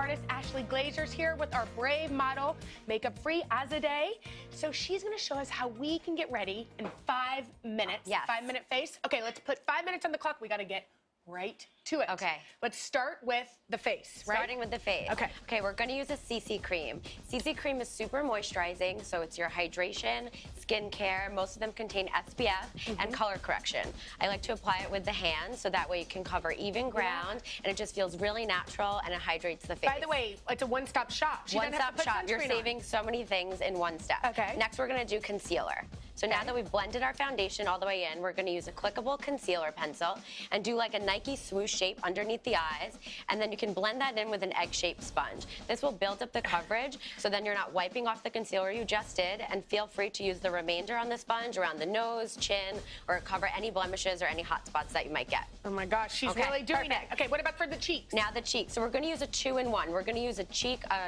artist Ashley Glazer's here with our brave model, makeup-free Azadeh. So she's gonna show us how we can get ready in 5 minutes. Yes. 5-minute face. Okay, let's put 5 minutes on the clock. We gotta get right to it. Okay. Let's start with the face, right? Starting with the face. Okay. Okay, we're gonna use a CC cream. CC cream is super moisturizing, so it's your hydration, skincare. Most of them contain SPF and color correction. I like to apply it with the hands, so that way you can cover even ground, and it just feels really natural, and it hydrates the face. By the way, it's a one-stop shop. One-stop shop. You're saving so many things in one step. Okay. Next, we're gonna do concealer. So now that we've blended our foundation all the way in, we're gonna use a clickable concealer pencil and do like a Nike swoosh shape underneath the eyes, and then you can blend that in with an egg-shaped sponge. This will build up the coverage, so then you're not wiping off the concealer you just did, and feel free to use the remainder on the sponge around the nose, chin, or cover any blemishes or any hot spots that you might get. Oh my gosh, she's really doing it. Okay, what about for the cheeks? Now the cheeks. So we're gonna use a 2-in-1. We're gonna use a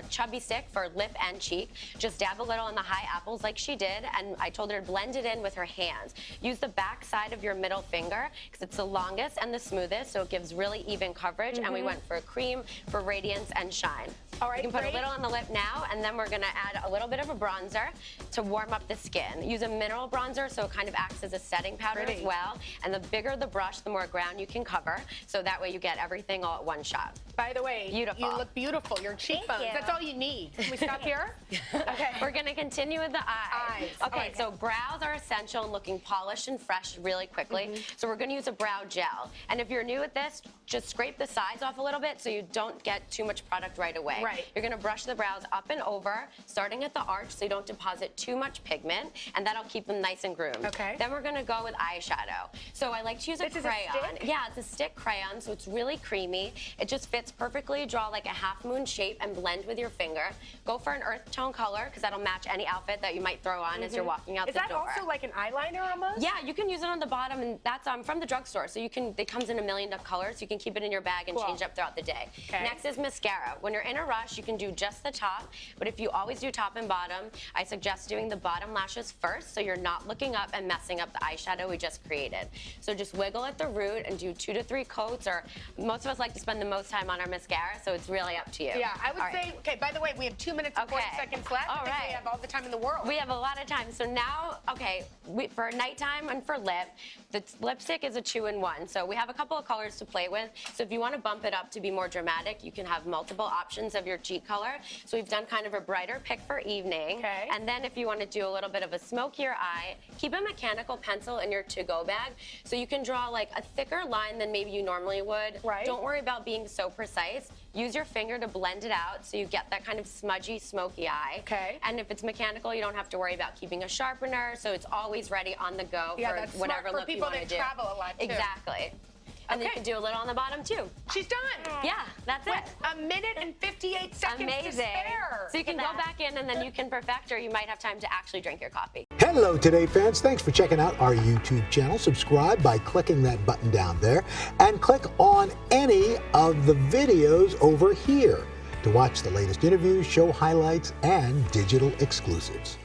chubby stick for lip and cheek. Just dab a little on the high apples like she did, and I told her to blend it in with her hands. Use the back side of your middle finger because it's the longest and the smoothest, so it gives really even coverage, and we went for a cream for radiance and shine. All right, you can put a little on the lip now, and then we're gonna add a little bit of a bronzer to warm up the skin. Use a mineral bronzer, so it kind of acts as a setting powder as well, and the bigger the brush, the more ground you can cover, so that way you get everything all at one shot. By the way, you look beautiful. Your cheekbones, that's all you need. Can we stop here? Okay. We're gonna continue with the eyes. Okay, so brows are essential in looking polished and fresh really quickly. So we're gonna use a brow gel. And if you're new at this, just scrape the sides off a little bit so you don't get too much product right away. Right. You're gonna brush the brows up and over, starting at the arch so you don't deposit too much pigment, and that'll keep them nice and groomed. Okay. Then we're gonna go with eyeshadow. So I like to use a crayon. Is a stick? Yeah, it's a stick crayon, so it's really creamy. It just fits perfectly. Draw like a half moon shape and blend with your finger. Go for an earth tone color because that'll match any outfit that you might throw on as you're walking out the door. Is that also like an eyeliner almost? Yeah, you can use it on the bottom, and that's from the drugstore. So it comes in a million colors. You can keep it in your bag and change up throughout the day. Okay. Next is mascara. When you're in a rush, you can do just the top, but if you always do top and bottom, I suggest doing the bottom lashes first so you're not looking up and messing up the eyeshadow we just created. So just wiggle at the root and do 2 to 3 coats, or most of us like to spend the most time on our mascara, so it's really up to you. Yeah, I would say, okay, by the way, we have 2 minutes and 40 seconds left. I think we have all the time in the world. We have a lot of time. So now, okay, for nighttime and for lip, the lipstick is a 2-in-1. So we have a couple of colors to play with. So if you want to bump it up to be more dramatic, you can have multiple options of your cheek color. So we've done kind of a brighter pick for evening. Okay. And then if you want to do a little bit of a smokier eye, keep a mechanical pencil in your to-go bag so you can draw like a thicker line than maybe you normally would. Right. Don't worry about being so precise. Use your finger to blend it out so you get that kind of smudgy, smoky eye. Okay. And if it's mechanical, you don't have to worry about keeping a sharpener, so it's always ready on the go for whatever look you want to do. For people that travel a lot, too. Exactly. And then you can do a little on the bottom, too. She's done. Yeah, that's it. 1 minute and 58 seconds to spare. So you can go back in, and then you can perfect, or you might have time to actually drink your coffee. Hello, Today fans. Thanks for checking out our YouTube channel. Subscribe by clicking that button down there, and click on any of the videos over here to watch the latest interviews, show highlights, and digital exclusives.